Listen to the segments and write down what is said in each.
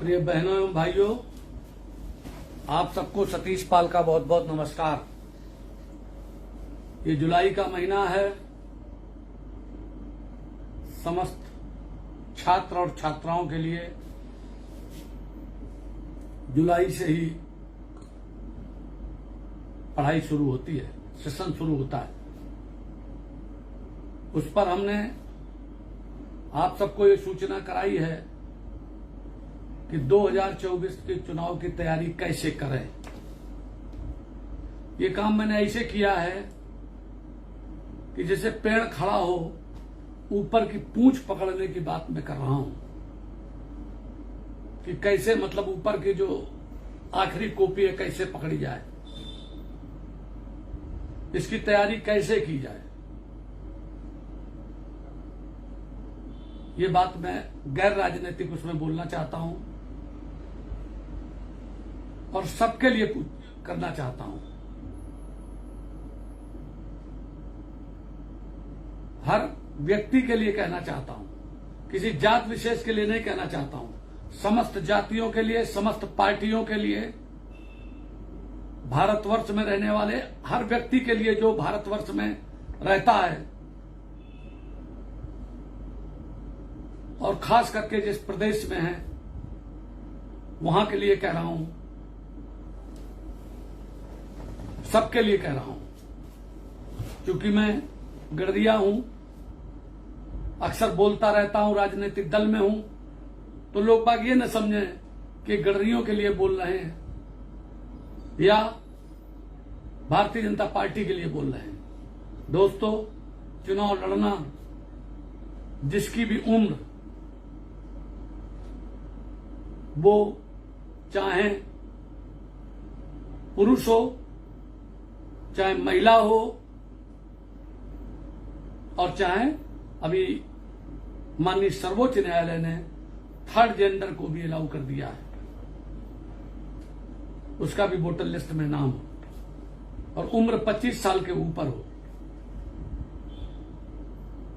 प्रिय बहनों एवं भाइयों, आप सबको सतीश पाल का बहुत बहुत नमस्कार। ये जुलाई का महीना है। समस्त छात्र और छात्राओं के लिए जुलाई से ही पढ़ाई शुरू होती है, सेशन शुरू होता है। उस पर हमने आप सबको ये सूचना कराई है कि 2024 के चुनाव की तैयारी कैसे करें। ये काम मैंने ऐसे किया है कि जैसे पेड़ खड़ा हो, ऊपर की पूंछ पकड़ने की बात मैं कर रहा हूं कि कैसे, मतलब ऊपर की जो आखिरी कॉपी है कैसे पकड़ी जाए, इसकी तैयारी कैसे की जाए। ये बात मैं गैर राजनीतिक उसमें बोलना चाहता हूं और सबके लिए करना चाहता हूं। हर व्यक्ति के लिए कहना चाहता हूं, किसी जात विशेष के लिए नहीं कहना चाहता हूं। समस्त जातियों के लिए, समस्त पार्टियों के लिए, भारतवर्ष में रहने वाले हर व्यक्ति के लिए जो भारतवर्ष में रहता है, और खास करके जिस प्रदेश में है वहां के लिए कह रहा हूं, सबके लिए कह रहा हूं। क्योंकि मैं गड़रिया हूं, अक्सर बोलता रहता हूं, राजनीतिक दल में हूं, तो लोग बाग ये न समझें कि गड़रियों के लिए बोल रहे हैं या भारतीय जनता पार्टी के लिए बोल रहे हैं। दोस्तों, चुनाव लड़ना जिसकी भी उम्र, वो चाहे पुरुष हो चाहे महिला हो और चाहे अभी माननीय सर्वोच्च न्यायालय ने थर्ड जेंडर को भी अलाउ कर दिया है, उसका भी वोटर लिस्ट में नाम हो, और उम्र 25 साल के ऊपर हो।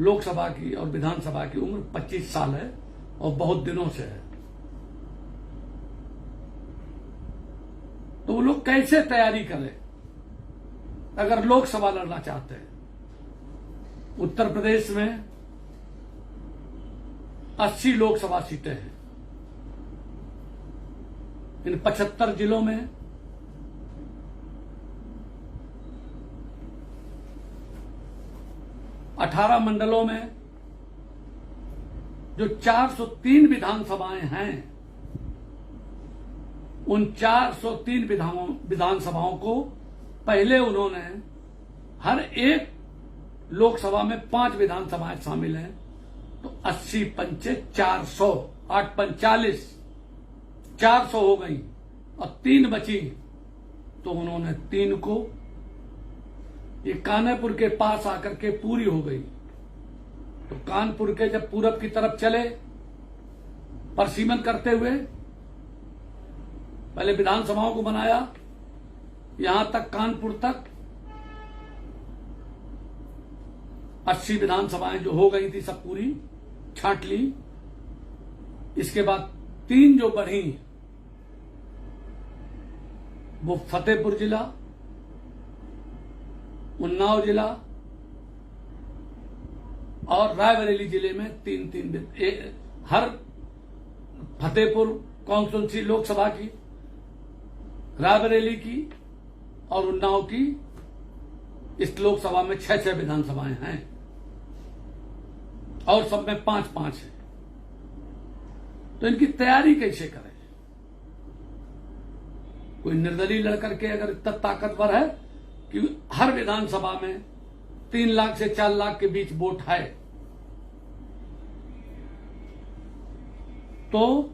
लोकसभा की और विधानसभा की उम्र 25 साल है और बहुत दिनों से है। तो वो लोग कैसे तैयारी करें अगर लोकसभा लड़ना चाहते हैं। उत्तर प्रदेश में 80 लोकसभा सीटें हैं। इन 75 जिलों में 18 मंडलों में जो 403 विधानसभाएं हैं, उन 403 विधानसभाओं को पहले उन्होंने हर एक लोकसभा में 5 विधानसभाएं शामिल हैं, तो 80 पंचे 400, 8 45, 400 हो गई और 3 बची, तो उन्होंने 3 को ये कानपुर के पास आकर के पूरी हो गई। तो कानपुर के जब पूरब की तरफ चले परसीमन करते हुए, पहले विधानसभाओं को बनाया, यहां तक कानपुर तक 80 विधानसभाएं जो हो गई थी सब पूरी छांट ली। इसके बाद 3 जो बढ़ी, वो फतेहपुर जिला, उन्नाव जिला और रायबरेली जिले में 3-3 हर फतेहपुर कॉन्स्टिट्यूंसी लोकसभा की, रायबरेली की और उन्नाव की, इस लोकसभा में 6-6 विधानसभाएं हैं और सब में 5-5 है। तो इनकी तैयारी कैसे करें? कोई निर्दलीय लड़कर के अगर इतना ताकतवर है कि हर विधानसभा में 3 लाख से 4 लाख के बीच वोट है, तो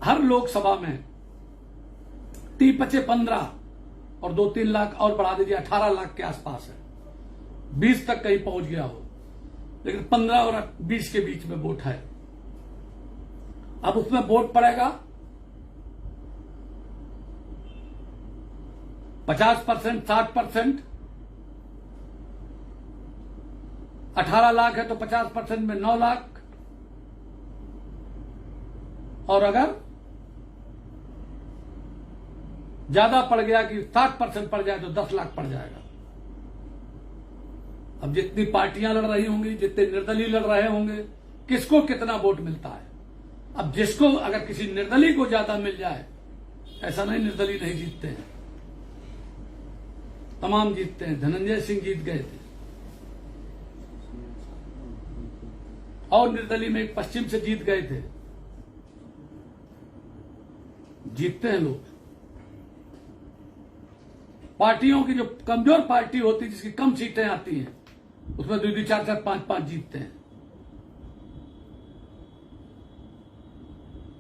हर लोकसभा में 30-15 और 2-3 लाख और बढ़ा दीजिए, 18 लाख के आसपास है। 20 तक कहीं पहुंच गया हो, लेकिन 15 और 20 के बीच में वोट है। अब उसमें वोट पड़ेगा 50%, 60%। 18 लाख है तो 50% में 9 लाख, और अगर ज्यादा पड़ गया कि 60% पड़ जाए तो 10 लाख पड़ जाएगा। अब जितनी पार्टियां लड़ रही होंगी, जितने निर्दलीय लड़ रहे होंगे, किसको कितना वोट मिलता है। अब जिसको अगर किसी निर्दलीय को ज्यादा मिल जाए, ऐसा नहीं निर्दलीय नहीं जीतते हैं, तमाम जीतते हैं। धनंजय सिंह जीत गए थे और निर्दलीय में एक पश्चिम से जीत गए थे। जीतते हैं लोग। पार्टियों की जो कमजोर पार्टी होती है, जिसकी कम सीटें आती हैं, उसमें 2-2, 4-4, 5-5 जीतते हैं।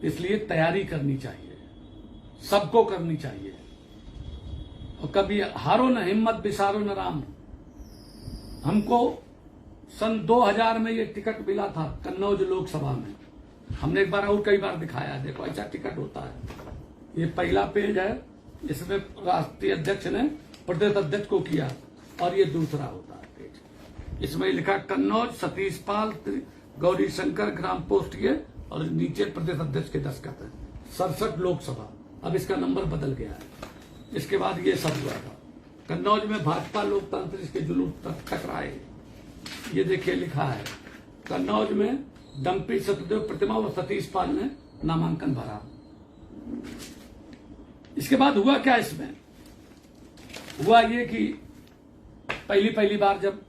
इसलिए तैयारी करनी चाहिए, सबको करनी चाहिए। और कभी हारो न हिम्मत, बिसारो न राम। हमको सन 2000 में ये टिकट मिला था कन्नौज लोकसभा में। हमने एक बार और कई बार दिखाया, देखो ऐसा टिकट होता है। ये पहला पेज है, इसमें राष्ट्रीय अध्यक्ष ने प्रदेश अध्यक्ष को किया, और ये दूसरा होता है पेज। इसमें लिखा कन्नौज सतीश पाल गौरी शंकर ग्राम पोस्ट ये, और नीचे प्रदेश अध्यक्ष के दस्तखत है। 67 लोकसभा। अब इसका नंबर बदल गया है। इसके बाद ये सब हुआ था। कन्नौज में भाजपा लोकतांत्रिक के जुलूस टकराए। ये देखिए लिखा है, कन्नौज में डंपी सत्यदेव प्रतिमा और सतीश पाल ने नामांकन भरा। इसके बाद हुआ क्या, इसमें हुआ ये कि पहली बार जब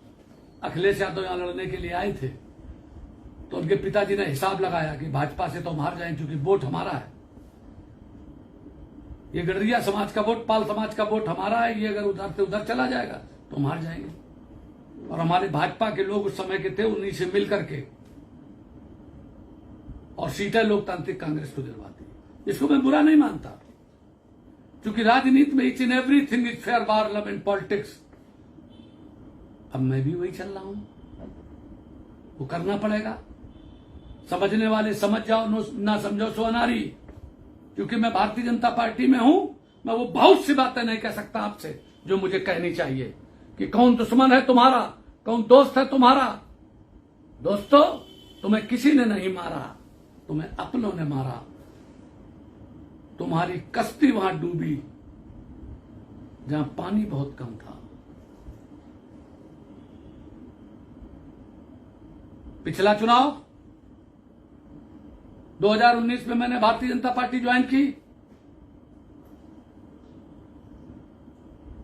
अखिलेश यादव यहां लड़ने के लिए आए थे, तो उनके पिताजी ने हिसाब लगाया कि भाजपा से तो हम हार जाएंगे, क्योंकि वोट हमारा है। ये गडरिया समाज का वोट, पाल समाज का वोट हमारा है। ये अगर उधर से उधर चला जाएगा तो हम हार जाएंगे। और हमारे भाजपा के लोग उस समय के थे, उन्हीं से मिलकर के और सीटें लोकतांत्रिक कांग्रेस को दिलवाती। इसको मैं बुरा नहीं मानता, क्योंकि राजनीति में each and everything is fair parliament in politics. अब मैं भी वही चल रहा हूं, वो करना पड़ेगा। समझने वाले समझ जाओ, ना समझो सो अनारी। क्योंकि मैं भारतीय जनता पार्टी में हूं, मैं वो बहुत सी बातें नहीं कह सकता आपसे जो मुझे कहनी चाहिए, कि कौन दुश्मन है तुम्हारा, कौन दोस्त है तुम्हारा। दोस्तों, तुम्हें किसी ने नहीं मारा, तुम्हें अपनों ने मारा। तुम्हारी कश्ती वहां डूबी जहां पानी बहुत कम था। पिछला चुनाव 2019 में मैंने भारतीय जनता पार्टी ज्वाइन की।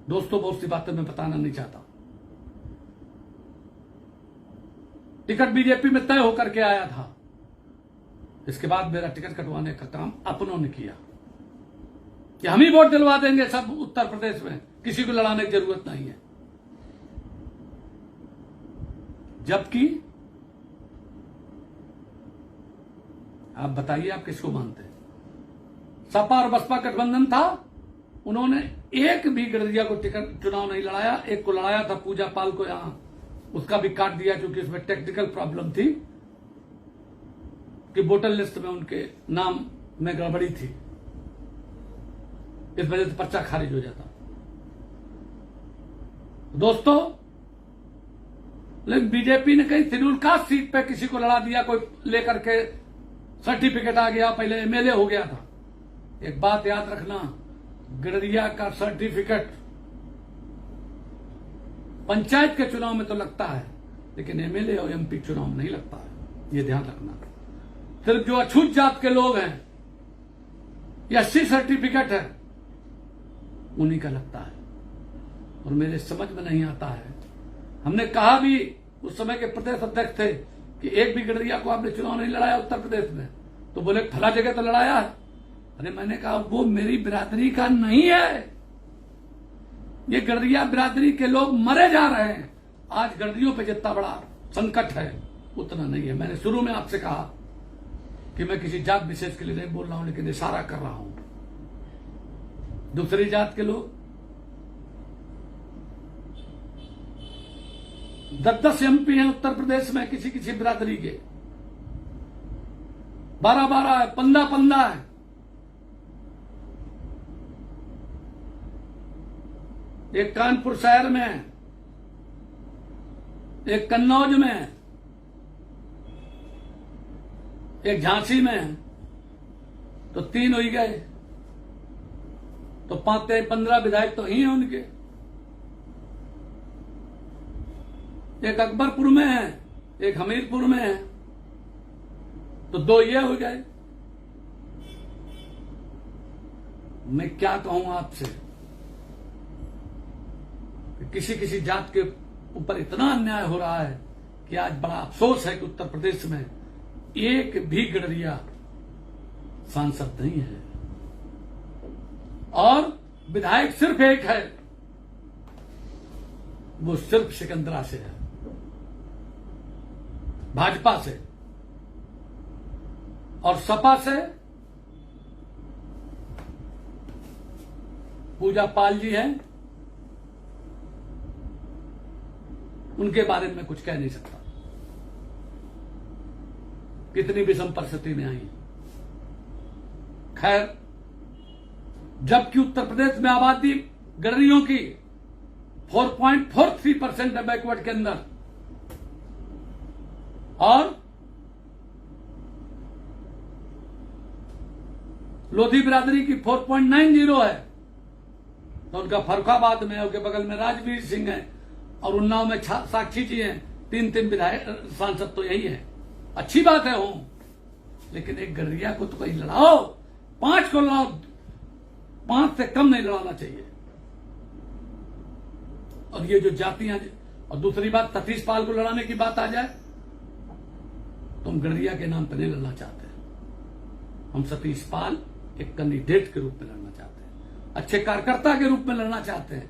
दोस्तों, बहुत सी बातें मैं बताना नहीं चाहता। टिकट बीजेपी में तय होकर के आया था। इसके बाद मेरा टिकट कटवाने का काम अपनों ने किया कि हम ही वोट दिलवा देंगे सब उत्तर प्रदेश में, किसी को लड़ाने की जरूरत नहीं है। जबकि आप बताइए, आप किसको मानते हैं? सपा और बसपा गठबंधन था, उन्होंने एक भी गडरिया को टिकट चुनाव नहीं लड़ाया। एक को लड़ाया था, पूजा पाल को, यहां उसका भी काट दिया, क्योंकि उसमें टेक्निकल प्रॉब्लम थी कि वोटर लिस्ट में उनके नाम में गड़बड़ी थी। इस वजह से पर्चा खारिज हो जाता। दोस्तों, लेकिन बीजेपी ने कहीं शेड्यूल कास्ट सीट पे किसी को लड़ा दिया, कोई लेकर के सर्टिफिकेट आ गया, पहले एमएलए हो गया था। एक बात याद रखना, गडरिया का सर्टिफिकेट पंचायत के चुनाव में तो लगता है, लेकिन एमएलए और एमपी चुनाव में नहीं लगता है। ये ध्यान रखना। सिर्फ जो अछूत जात के लोग हैं या एससी सर्टिफिकेट है, उन्हीं का लगता है। और मेरे समझ में नहीं आता है। हमने कहा भी, उस समय के प्रदेश अध्यक्ष थे, कि एक भी गडरिया को आपने चुनाव नहीं लड़ाया उत्तर प्रदेश में, तो बोले फला जगह तो लड़ाया है। अरे मैंने कहा, वो मेरी बिरादरी का नहीं है। ये गडरिया बिरादरी के लोग मरे जा रहे हैं। आज गडरियों पे जितना बड़ा संकट है उतना नहीं है। मैंने शुरू में आपसे कहा कि मैं किसी जात विशेष के लिए नहीं बोल रहा हूं, लेकिन इशारा कर रहा हूं। दूसरी जात के लोग 10-10 एमपी हैं उत्तर प्रदेश में, किसी किसी बिरादरी के 12-12 है, 15-15 है। एक कानपुर शहर में, एक कन्नौज में, एक झांसी में, तो 3 हो ही गए, तो 15 विधायक तो ही हैं उनके। एक अकबरपुर में है, एक हमीरपुर में है, तो 2 ये हो गए। मैं क्या कहूं आपसे, किसी किसी जात के ऊपर इतना अन्याय हो रहा है कि आज बड़ा अफसोस है कि उत्तर प्रदेश में एक भी गडरिया सांसद नहीं है, और विधायक सिर्फ एक है, वो सिर्फ सिकंदरा से है, भाजपा से। और सपा से पूजा पाल जी हैं, उनके बारे में कुछ कह नहीं सकता, कितनी विषम परिस्थिति में आई। खैर, जबकि उत्तर प्रदेश में आबादी गडरियों की 4.43% है बैकवर्ड के अंदर, और लोधी बिरादरी की 4.90 है, तो उनका फर्रुखाबाद में, उनके बगल में राजवीर सिंह है, और उन्नाव में साक्षी जी हैं। 3 विधायक सांसद तो यही है। अच्छी बात है हो, लेकिन एक गडरिया को तो कहीं लड़ाओ, 5 को लड़ाओ, 5 से कम नहीं लड़ाना चाहिए। और ये जो जातियां, और दूसरी बात, सतीश पाल को लड़ाने की बात आ जाए तो हम गडरिया के नाम पर नहीं लड़ना चाहते। हम सतीश पाल एक कैंडिडेट के रूप में लड़ना चाहते हैं, अच्छे कार्यकर्ता के रूप में लड़ना चाहते हैं,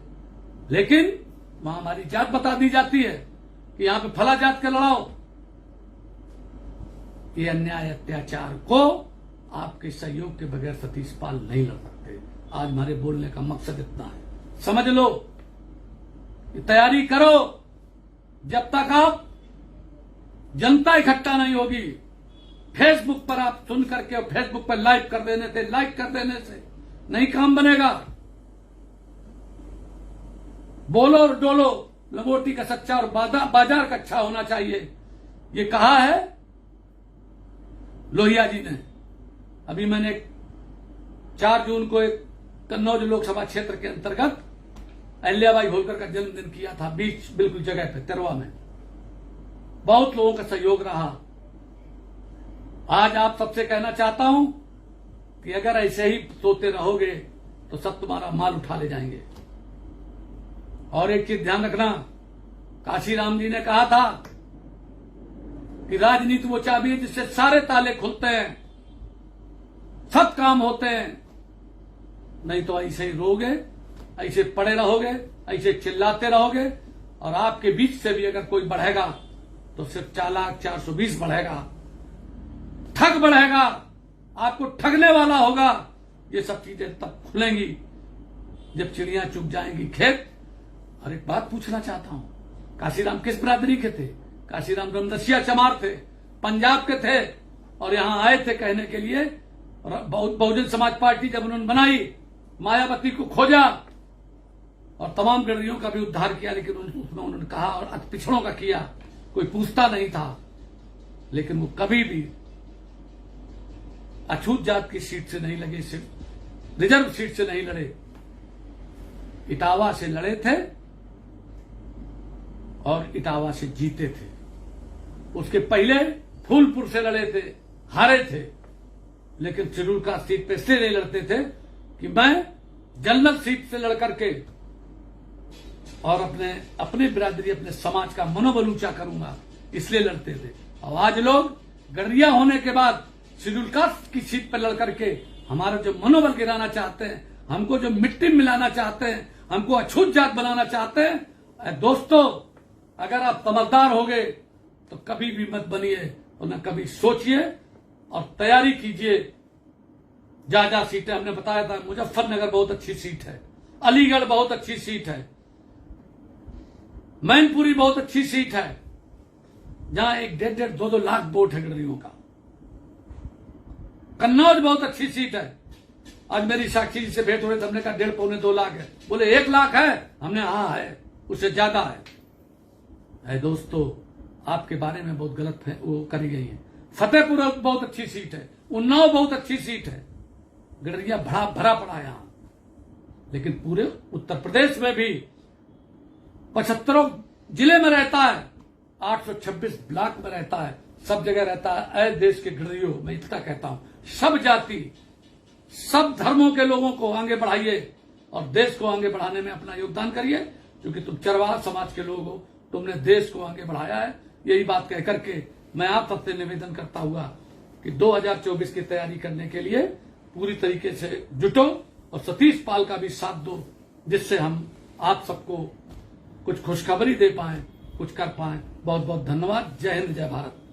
लेकिन वहां हमारी जात बता दी जाती है कि यहां पे फला जात के लड़ाओ। ये अन्याय अत्याचार को आपके सहयोग के बगैर सतीश पाल नहीं लड़ सकते। आज हमारे बोलने का मकसद इतना है, समझ लो, तैयारी करो। जब तक आप जनता इकट्ठा नहीं होगी, फेसबुक पर आप सुन करके और फेसबुक पर लाइक कर देने से नहीं काम बनेगा। बोलो और डोलो, लंगोटी का सच्चा और बाजार का अच्छा होना चाहिए, ये कहा है लोहिया जी ने। अभी मैंने 4 जून को एक कन्नौज लोकसभा क्षेत्र के अंतर्गत अहिल्याबाई होलकर का जन्मदिन किया था, बीच बिल्कुल जगह पे तिरवा में। बहुत लोगों का सहयोग रहा। आज आप सबसे कहना चाहता हूं कि अगर ऐसे ही सोते रहोगे तो सब तुम्हारा माल उठा ले जाएंगे। और एक चीज ध्यान रखना, काशीराम जी ने कहा था कि राजनीति वो चाबी है जिससे सारे ताले खुलते हैं, सब काम होते हैं। नहीं तो ऐसे ही रहोगे, ऐसे पड़े रहोगे, ऐसे चिल्लाते रहोगे, और आपके बीच से भी अगर कोई बढ़ेगा तो सिर्फ चालाक 420 बढ़ेगा, ठग बढ़ेगा, आपको ठगने वाला होगा। ये सब चीजें तब खुलेंगी जब चिड़ियां चुग जाएंगी खेत। और एक बात पूछना चाहता हूं, काशीराम किस बिरादरी के थे? काशीराम रमदसिया चमार थे, पंजाब के थे, और यहां आए थे कहने के लिए। और बहुजन समाज पार्टी जब उन्होंने बनाई, मायावती को खोजा और तमाम गडरियों का भी उद्धार किया, लेकिन उसमें उन्होंने कहा और अति पिछड़ों का किया, कोई पूछता नहीं था। लेकिन वो कभी भी अछूत जात की सीट से नहीं लगे, सिर्फ रिजर्व सीट से नहीं लड़े, इटावा से लड़े थे और इटावा से जीते थे। उसके पहले फूलपुर से लड़े थे, हारे थे, लेकिन शेड्यूल कास्ट सीट पे इसलिए नहीं लड़ते थे कि मैं जनरल सीट से लड़कर के और अपने बिरादरी, अपने समाज का मनोबल ऊंचा करूंगा, इसलिए लड़ते थे। और आज लोग गडरिया होने के बाद शेड्यूल कास्ट की सीट पर लड़कर के हमारा जो मनोबल गिराना चाहते हैं, हमको जो मिट्टी मिलाना चाहते हैं, हमको अछूत जात बनाना चाहते हैं। दोस्तों, अगर आप समझदार होगे तो कभी भी मत बनिए, और न कभी सोचिए और तैयारी कीजिए। जहां सीटें हमने बताया था, मुजफ्फरनगर बहुत अच्छी सीट है, अलीगढ़ बहुत अच्छी सीट है, मैनपुरी बहुत अच्छी सीट है, जहां 1.5-2 लाख वोट है गडरियों का। कन्नौज बहुत अच्छी सीट है। आज मेरी साक्षी जी से भेंट हो रही, हमने कहा 1.5-2 लाख है, बोले 1 लाख है, हमने हाँ है, उससे ज्यादा है। दोस्तों, आपके बारे में बहुत गलत है वो करी गई है। फतेहपुर बहुत अच्छी सीट है, उन्नाव बहुत अच्छी सीट है, गिडरिया भरा भरा पड़ा यहां, लेकिन पूरे उत्तर प्रदेश में भी 75 जिले में रहता है, 826 ब्लॉक में रहता है, सब जगह रहता है। ऐ देश के गिडरियों, मैं इतना कहता हूं, सब जाति सब धर्मों के लोगों को आगे बढ़ाइए और देश को आगे बढ़ाने में अपना योगदान करिए, क्योंकि तुम चरवाहा समाज के लोग हो, तुमने देश को आगे बढ़ाया है। यही बात कह करके मैं आप सबसे निवेदन करता हुआ कि 2024 की तैयारी करने के लिए पूरी तरीके से जुटो और सतीश पाल का भी साथ दो, जिससे हम आप सबको कुछ खुशखबरी दे पाए, कुछ कर पाए। बहुत बहुत धन्यवाद। जय हिंद, जय भारत।